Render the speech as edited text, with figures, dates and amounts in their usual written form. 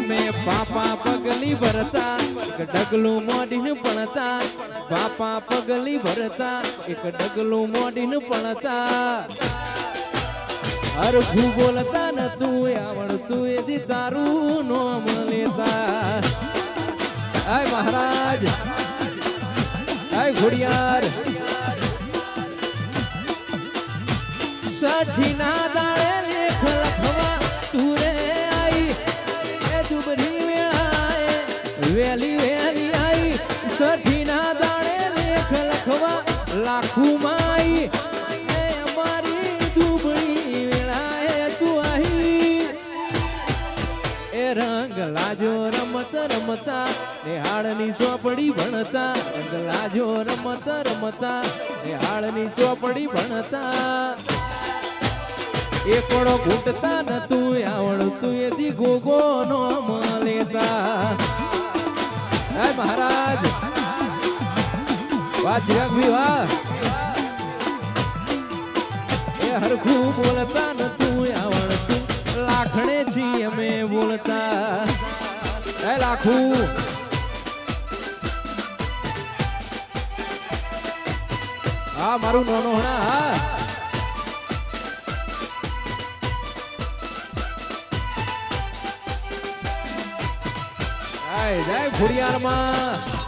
અમે પાપા પગલી ભરતા એક ડગલું મોઢીને પણતા પાપા પગલી ભરતા એક ડગલું મોઢીને પણતા હરખું બોલતા ન તું આવડતું એથી તારું નોમ લેતા આય મહારાજ આય ઘોડિયાર સઠી ના દાડે લેખ લખવા તું રે આઈ એ દુબરી વેળાએ વેલી વેલી આઈ સઠી ના દાડે લેખ લખવા લાખું માઈ એ અમારી દુબરી વેળાએ તું આઈ એ રંગ લાજો રમત રમતા નિહાળની ચોપડી ભણતા રંગ લાજો રમત રમતા નિહાળની ચોપડી ભણતા એકડો ઘૂંટતા ન તું આવડતું એથી ગોગો નો લેતા હાય મહારાજ વાહ ચિરાગભાઈ વાહ એ હરખું બોલતા ન તું આવડતું લાખણે છી અમે બોલતા એ લાખું હા મારું નોનો હણા હા જય ખોડિયારમાં